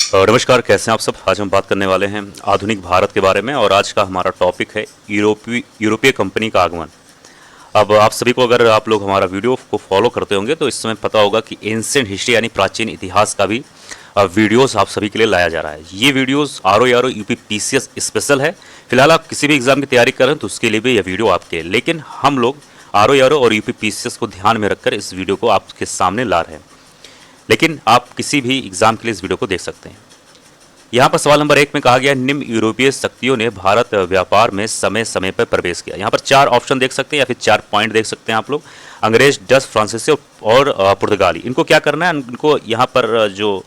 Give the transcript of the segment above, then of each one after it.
नमस्कार, कैसे हैं आप सब। आज हम बात करने वाले हैं आधुनिक भारत के बारे में और आज का हमारा टॉपिक है यूरोपीय कंपनी का आगमन। अब आप सभी को, अगर आप लोग हमारा वीडियो को फॉलो करते होंगे तो इस समय पता होगा कि एंशिएंट हिस्ट्री यानी प्राचीन इतिहास का भी वीडियोस आप सभी के लिए लाया जा रहा है। ये videos R O UPPCS special है। फिलहाल आप किसी भी एग्जाम की तैयारी कर रहे हैं तो उसके लिए भी यह वीडियो आपके है, लेकिन हम लोग आर ओ और यूपीपीसीएस को ध्यान में रखकर इस वीडियो को आपके सामने ला रहे हैं, लेकिन आप किसी भी एग्जाम के लिए इस वीडियो को देख सकते हैं। यहाँ पर सवाल नंबर 1 में कहा गया, निम्न यूरोपीय शक्तियों ने भारत व्यापार में समय समय पर प्रवेश किया। यहाँ पर 4 ऑप्शन देख सकते हैं या फिर 4 पॉइंट देख सकते हैं आप लोग। अंग्रेज, डच, फ्रांसीसी और पुर्तगाली। इनको क्या करना है, इनको यहाँ पर जो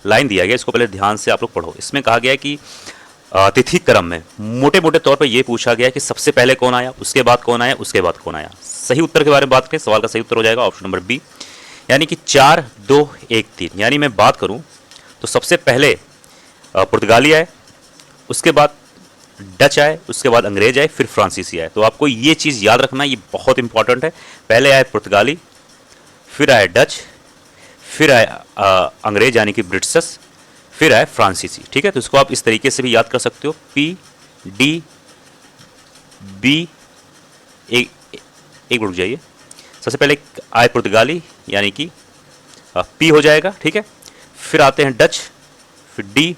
लाइन दिया गया इसको पहले ध्यान से आप लोग पढ़ो। इसमें कहा गया है कि तिथि क्रम में मोटे मोटे तौर पर यह पूछा गया कि सबसे पहले कौन आया, उसके बाद कौन आया, उसके बाद कौन आया। सही उत्तर के बारे में बात करें, सवाल का सही उत्तर हो जाएगा ऑप्शन नंबर बी, यानी कि 4, 2, 1, 3। यानी मैं बात करूं तो सबसे पहले पुर्तगाली आए, उसके बाद डच आए, उसके बाद अंग्रेज आए, फिर फ्रांसीसी आए। तो आपको ये चीज़ याद रखना, ये बहुत इंपॉर्टेंट है। पहले आए पुर्तगाली, फिर आए डच, फिर आए अंग्रेज यानी कि ब्रिटिशर्स, फिर आए फ्रांसीसी। ठीक है, तो इसको आप इस तरीके से भी याद कर सकते हो, पी डी बी। एक एक रुक जाइए। सबसे पहले आए पुर्तगाली यानी कि पी हो जाएगा, ठीक है। फिर आते हैं डच, फिर डी,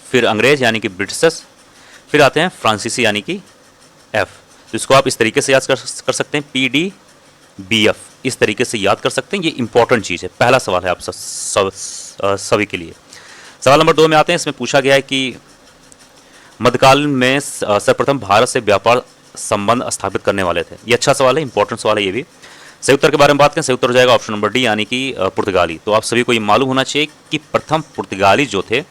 फिर अंग्रेज यानी कि ब्रिटिशर्स, फिर आते हैं फ्रांसीसी यानी कि एफ। तो इसको आप इस तरीके से याद कर सकते हैं, पी डी बी एफ, इस तरीके से याद कर सकते हैं। ये इंपॉर्टेंट चीज़ है, पहला सवाल है आप सभी के लिए। सवाल नंबर 2 में आते हैं। इसमें पूछा गया है कि मध्यकाल में सर्वप्रथम भारत से व्यापार संबंध स्थापित करने वाले थे। ये अच्छा सवाल है, इंपॉर्टेंट सवाल है ये भी। सही उत्तर के बारे में बात करें, सही उत्तर हो जाएगा ऑप्शन नंबर डी, यानी कि पुर्तगाली। तो आप सभी को ये मालूम होना चाहिए कि प्रथम पुर्तगाली जो थे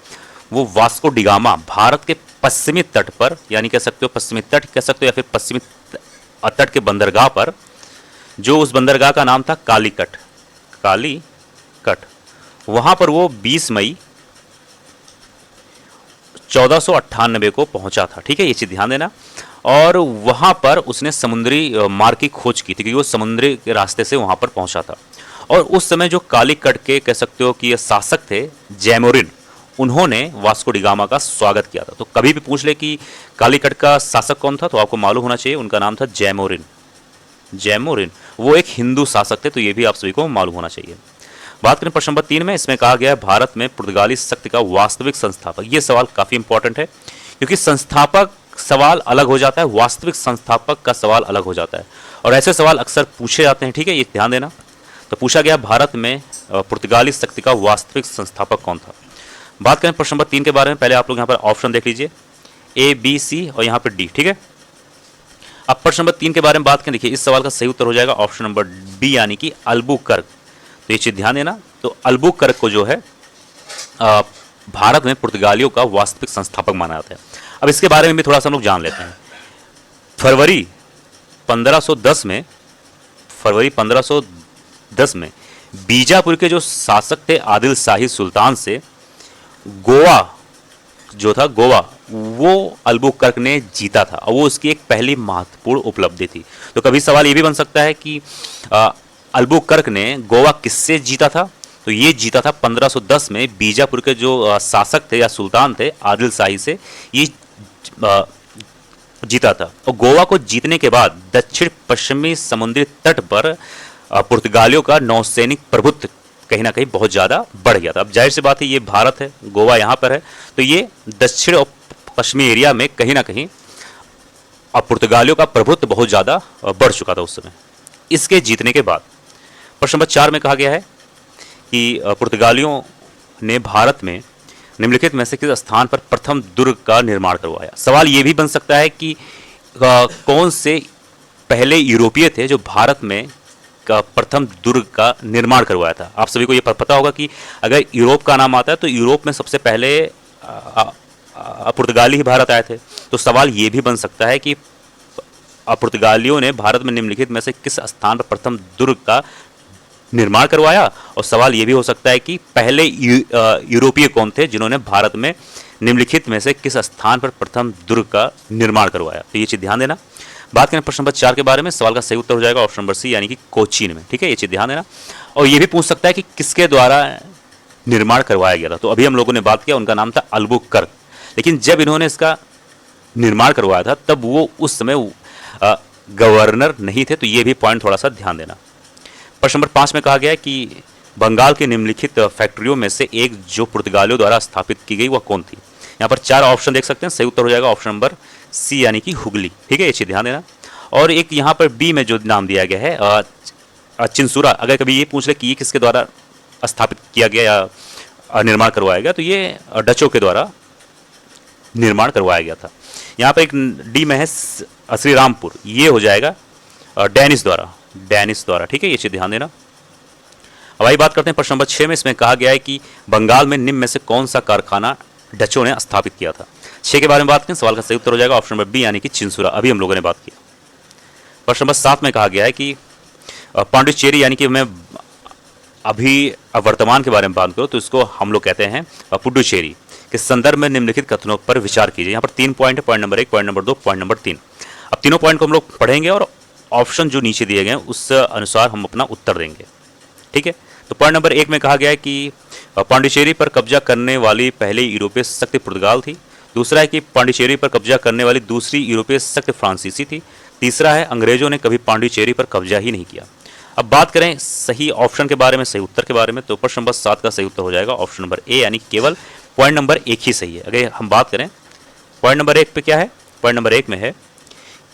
वो वास्को डिगामा भारत के पश्चिमी तट पर, यानी कह सकते हो पश्चिमी तट कह सकते हो या फिर पश्चिमी तट के बंदरगाह पर, जो उस बंदरगाह का नाम था कालीकट, वहां पर वो 20 मई 1498 को पहुंचा था। ठीक है, ये चीज ध्यान देना। और वहां पर उसने समुद्री मार्ग की खोज की थी, क्योंकि वो समुद्री के रास्ते से वहां पर पहुंचा था। और उस समय जो कालीकट के कह सकते हो कि ये शासक थे जैमोरिन, उन्होंने वास्को डिगामा का स्वागत किया था। तो कभी भी पूछ ले कि कालीकट का शासक कौन था, तो आपको मालूम होना चाहिए उनका नाम था जैमोरिन। वो एक हिंदू शासक थे, तो ये भी आप सभी को मालूम होना चाहिए। बात करें प्रश्न नंबर 3 में, इसमें कहा गया है भारत में पुर्तगाली शक्ति का वास्तविक संस्थापक। ये सवाल काफी इंपॉर्टेंट है, क्योंकि संस्थापक सवाल अलग हो जाता है, वास्तविक संस्थापक का सवाल अलग हो जाता है, और ऐसे सवाल अक्सर पूछे जाते हैं। ठीक है, ये ध्यान देना। तो पूछा गया भारत में पुर्तगाली शक्ति का वास्तविक संस्थापक कौन था। बात करें प्रश्न नंबर 3 के बारे में, पहले आप लोग यहाँ पर ऑप्शन देख लीजिए, ए, बी, सी और यहाँ पर डी। ठीक है, अब प्रश्न नंबर 3 के बारे में बात करें, देखिए इस सवाल का सही उत्तर हो जाएगा ऑप्शन नंबर बी, यानी कि अल्बुकर्क। तो ये चीज ध्यान देना। तो अल्बुकर्क को जो है भारत में पुर्तगालियों का वास्तविक संस्थापक माना जाता है। अब इसके बारे में भी थोड़ा सा हम लोग जान लेते हैं। फरवरी 1510 में बीजापुर के जो शासक थे आदिल शाही सुल्तान से गोवा जो था, वो अल्बुकर्क ने जीता था, और वो उसकी एक पहली महत्वपूर्ण उपलब्धि थी। तो कभी सवाल ये भी बन सकता है कि अल्बुकर्क ने गोवा किससे जीता था, तो ये जीता था 1510 में बीजापुर के जो शासक थे या सुल्तान थे आदिल शाही से ये जीता था। और गोवा को जीतने के बाद दक्षिण पश्चिमी समुद्री तट पर पुर्तगालियों का नौसैनिक प्रभुत्व कहीं ना कहीं बहुत ज़्यादा बढ़ गया था। अब जाहिर सी बात है, ये भारत है, गोवा यहाँ पर है, तो ये दक्षिण और पश्चिमी एरिया में कहीं ना कहीं पुर्तगालियों का प्रभुत्व बहुत ज़्यादा बढ़ चुका था उस समय, इसके जीतने के बाद। प्रश्न नंबर 4 में कहा गया है कि पुर्तगालियों ने भारत में निम्नलिखित में से किस स्थान पर प्रथम दुर्ग का निर्माण करवाया। सवाल यह भी बन सकता है कि कौन से पहले यूरोपीय थे जो भारत में का प्रथम दुर्ग का निर्माण करवाया था। आप सभी को ये पता होगा कि अगर यूरोप का नाम आता है तो यूरोप में सबसे पहले पुर्तगाली ही भारत आए थे। तो सवाल ये भी बन सकता है कि पुर्तगालियों ने भारत में निम्नलिखित में से किस स्थान पर प्रथम दुर्ग का निर्माण करवाया। और सवाल ये भी हो सकता है कि पहले यूरोपीय कौन थे जिन्होंने भारत में निम्नलिखित में से किस स्थान पर प्रथम दुर्ग का निर्माण करवाया। तो ये चीज ध्यान देना। बात करें प्रश्न नंबर 4 के बारे में, सवाल का सही उत्तर हो जाएगा ऑप्शन नंबर सी, यानी कि कोचीन में। ठीक है, ये चीज ध्यान देना। और ये भी पूछ सकता है कि किसके द्वारा निर्माण करवाया गया था। तो अभी हम लोगों ने बात किया, उनका नाम था अल्बुकर्क। लेकिन जब इन्होंने इसका निर्माण करवाया था तब वो उस समय गवर्नर नहीं थे। तो ये भी पॉइंट थोड़ा सा ध्यान देना। प्रश्न नंबर 5 में कहा गया है कि बंगाल की निम्नलिखित फैक्ट्रियों में से एक जो पुर्तगालियों द्वारा स्थापित की गई वह कौन थी। यहाँ पर 4 ऑप्शन देख सकते हैं, सही उत्तर हो जाएगा ऑप्शन नंबर सी यानी कि हुगली। ठीक है, ये चीज ध्यान देना। और एक यहाँ पर बी में जो नाम दिया गया है चिंसुरा, अगर कभी ये पूछ ले कि ये किसके द्वारा स्थापित किया गया या निर्माण करवाया गया, तो ये डचों के द्वारा निर्माण करवाया गया था। यहाँ पर एक डी में है श्री रामपुर, ये हो जाएगा डैनिश द्वारा। ठीक है, ये चीज ध्यान देना। अब आइए बात करते हैं प्रश्न नंबर 6 में। इसमें कहा गया है कि बंगाल में निम्न में से कौन सा कारखाना डचों ने स्थापित किया था। 6 के बारे में बात करें, सवाल का सही उत्तर हो जाएगा ऑप्शन नंबर बी यानी कि चिंसुरा। अभी हम लोगों ने बात किया। प्रश्न नंबर 7 में कहा गया है कि पांडिचेरी, यानी कि मैं अभी वर्तमान के बारे में बात करूँ तो इसको हम लोग कहते हैं पुडुचेरी, के संदर्भ में निम्नलिखित कथनों पर विचार कीजिए। यहाँ पर 3 पॉइंट है, point number 1, point number 2, point number 3। अब तीनों पॉइंट को हम लोग पढ़ेंगे और ऑप्शन जो नीचे दिए गए हैं उस अनुसार हम अपना उत्तर देंगे। ठीक है, तो पॉइंट नंबर 1 में कहा गया है कि पांडिचेरी पर कब्जा करने वाली पहली यूरोपीय शक्ति पुर्तगाल थी। दूसरा है कि पांडिचेरी पर कब्जा करने वाली दूसरी यूरोपीय शक्ति फ्रांसीसी थी। तीसरा है अंग्रेजों ने कभी पांडिचेरी पर कब्जा ही नहीं किया। अब बात करें सही ऑप्शन के बारे में, सही उत्तर के बारे में, तो प्रश्न नंबर 7 का सही उत्तर हो जाएगा ऑप्शन नंबर ए यानी केवल पॉइंट नंबर 1 ही सही है। अगर हम बात करें पॉइंट नंबर 1 पे क्या है, पॉइंट नंबर 1 में है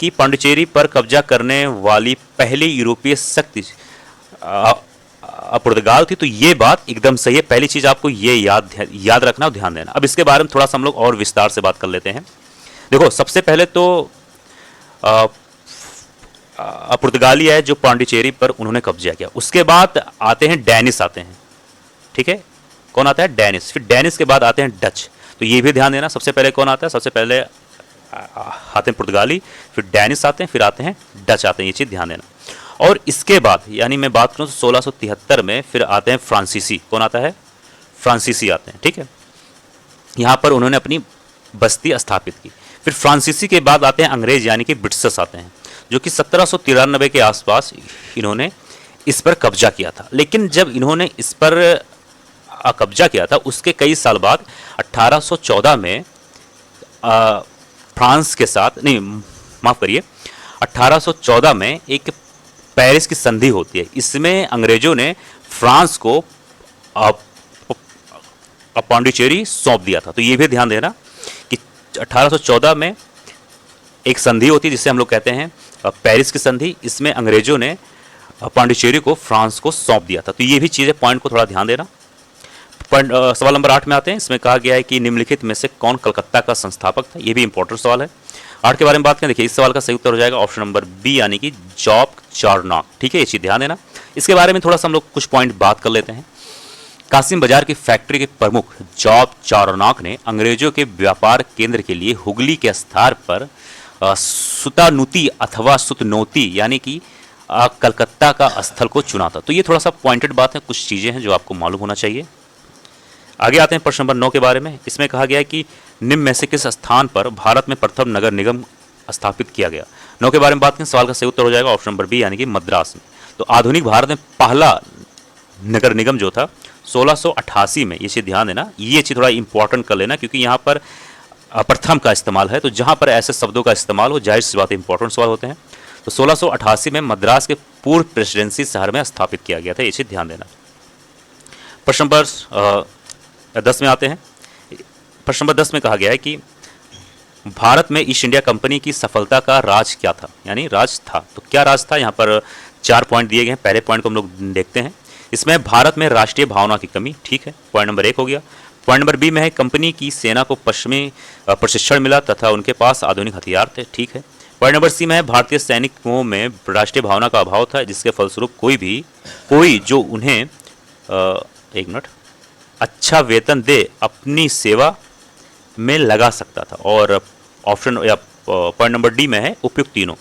कि पांडिचेरी पर कब्जा करने वाली पहली यूरोपीय शक्ति पुर्तगाल थी। तो ये बात एकदम सही है। पहली चीज आपको ये याद रखना और ध्यान देना। अब इसके बारे में थोड़ा सा हम लोग और विस्तार से बात कर लेते हैं। देखो, सबसे पहले तो पुर्तगाली है जो पांडिचेरी पर उन्होंने कब्जा किया। उसके बाद आते हैं डैनिश आते हैं। ठीक है, कौन आता है, डैनिश। फिर डैनिश के बाद आते हैं डच। तो ये भी ध्यान देना, सबसे पहले कौन आता है, सबसे पहले आते हैं पुर्तगाली, फिर डैनिश आते हैं, फिर आते हैं डच आते हैं। ये चीज ध्यान देना। और इसके बाद यानी मैं बात करूं तो 1673 में फिर आते हैं फ्रांसीसी। कौन आता है, फ्रांसीसी आते हैं। ठीक है, यहां पर उन्होंने अपनी बस्ती स्थापित की। फिर फ्रांसीसी के बाद आते हैं अंग्रेज यानी कि ब्रिटिशर्स आते हैं, जो कि 1793 के आसपास इन्होंने इस पर कब्जा किया था। लेकिन जब इन्होंने इस पर कब्जा किया था उसके कई साल बाद 1814 में फ्रांस के साथ, नहीं माफ करिए, 1814 में एक पेरिस की संधि होती है। इसमें अंग्रेजों ने फ्रांस को पांडिचेरी सौंप दिया था। तो ये भी ध्यान देना कि 1814 में एक संधि होती है जिसे हम लोग कहते हैं पेरिस की संधि। इसमें अंग्रेजों ने पांडिचेरी को फ्रांस को सौंप दिया था। तो ये भी चीजें, पॉइंट को थोड़ा ध्यान देना। सवाल नंबर 8 में आते हैं। इसमें कहा गया है कि निम्नलिखित में से कौन कलकत्ता का संस्थापक था। ये भी इंपॉर्टेंट सवाल है। 8 के बारे में बात करें, देखिए इस सवाल का सही उत्तर हो जाएगा ऑप्शन नंबर बी यानी कि जॉब चार्नॉक। ठीक है, ये चीज ध्यान देना। इसके बारे में थोड़ा सा हम लोग कुछ पॉइंट बात कर लेते हैं। कासिम बाजार की फैक्ट्री के प्रमुख जॉब चार्नॉक ने अंग्रेजों के व्यापार केंद्र के लिए हुगली के स्थान पर सुतानुती अथवा सुतनौती यानी कि कलकत्ता का स्थल को चुना था। तो ये थोड़ा सा पॉइंटेड बात है, कुछ चीजें हैं जो आपको मालूम होना चाहिए। आगे आते हैं प्रश्न नंबर 9 के बारे में। इसमें कहा गया है कि निम्न में से किस स्थान पर भारत में प्रथम नगर निगम स्थापित किया गया। 9 के बारे में बात करें, सवाल का सही उत्तर हो जाएगा ऑप्शन नंबर बी यानी कि मद्रास में। तो आधुनिक भारत में पहला नगर निगम जो था 1688 में, ये चीज ध्यान देना, ये चीज थोड़ा इंपॉर्टेंट कर लेना क्योंकि यहाँ पर प्रथम का इस्तेमाल है। तो जहां पर ऐसे शब्दों का इस्तेमाल हो, जाहिर सी बात इंपॉर्टेंट सवाल होते हैं। तो 1688 में मद्रास के पूर्व प्रेसिडेंसी शहर में स्थापित किया गया था। ये चीज ध्यान देना। प्रश्न नंबर 10 में आते हैं। प्रश्न नंबर 10 में कहा गया है कि भारत में ईस्ट इंडिया कंपनी की सफलता का राज क्या था, यानी राज था। तो क्या राज था, यहाँ पर 4 पॉइंट दिए गए हैं। पहले पॉइंट को हम लोग देखते हैं। इसमें भारत में राष्ट्रीय भावना की कमी, ठीक है, पॉइंट नंबर 1 हो गया। पॉइंट नंबर बी में है कंपनी की सेना को पश्चिमी प्रशिक्षण मिला तथा उनके पास आधुनिक हथियार थे, ठीक है। पॉइंट नंबर सी में है भारतीय सैनिकों में राष्ट्रीय भावना का अभाव था जिसके फलस्वरूप कोई जो उन्हें एक मिनट अच्छा वेतन दे अपनी सेवा में लगा सकता था। और ऑप्शन या पॉइंट नंबर डी में है उपयुक्त तीनों।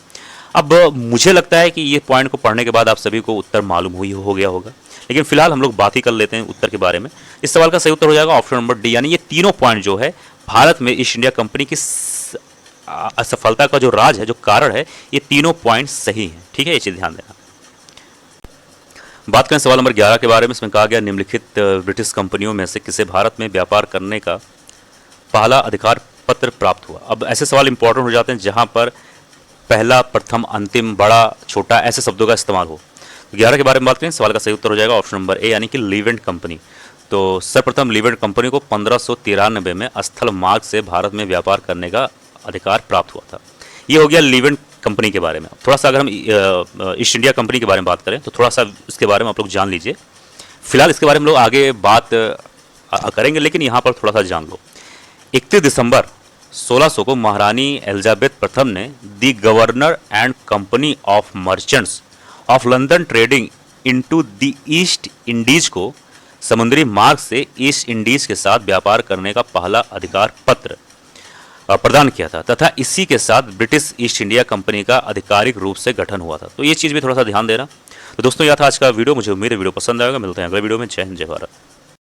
अब मुझे लगता है कि ये पॉइंट को पढ़ने के बाद आप सभी को उत्तर मालूम हो गया होगा, लेकिन फिलहाल हम लोग बात ही कर लेते हैं उत्तर के बारे में। इस सवाल का सही उत्तर हो जाएगा ऑप्शन नंबर डी, यानी ये तीनों पॉइंट जो है भारत में ईस्ट इंडिया कंपनी की असफलता का जो राज है, जो कारण है, ये तीनों पॉइंट सही हैं, ठीक है, ये चीज ध्यान देना। बात करें सवाल नंबर 11 के बारे में, इसमें कहा गया निम्नलिखित ब्रिटिश कंपनियों में से किसे भारत में व्यापार करने का पहला अधिकार पत्र प्राप्त हुआ। अब ऐसे सवाल इंपॉर्टेंट हो जाते हैं जहां पर पहला, प्रथम, अंतिम, बड़ा, छोटा ऐसे शब्दों का इस्तेमाल हो। 11 के बारे में बात करें, सवाल का सही उत्तर हो जाएगा ऑप्शन नंबर ए यानी कि लीवेंट कंपनी। तो सर्वप्रथम लीवेंट कंपनी को 1593 में स्थल मार्ग से भारत में व्यापार करने का अधिकार प्राप्त हुआ था। ये हो गया लीवेंट कंपनी के बारे में। थोड़ा सा अगर हम ईस्ट इंडिया कंपनी के बारे में बात करें तो थोड़ा सा इसके बारे में आप लोग जान लीजिए। फिलहाल इसके बारे में लोग आगे बात करेंगे, लेकिन यहाँ पर थोड़ा सा जान लो। 31 दिसंबर 1600 को महारानी एलिजाबेथ प्रथम ने the governor and company of merchants of London trading into the East Indies को समुद्री मार्ग से ईस्ट इंडीज के साथ व्यापार करने का पहला अधिकार पत्र प्रदान किया था तथा इसी के साथ ब्रिटिश ईस्ट इंडिया कंपनी का आधिकारिक रूप से गठन हुआ था। तो ये चीज़ भी थोड़ा सा ध्यान देना। तो दोस्तों, यह था आज का वीडियो। मुझे उम्मीद है वीडियो पसंद आएगा। मिलते हैं अगले वीडियो में। जय हिंद, जय भारत।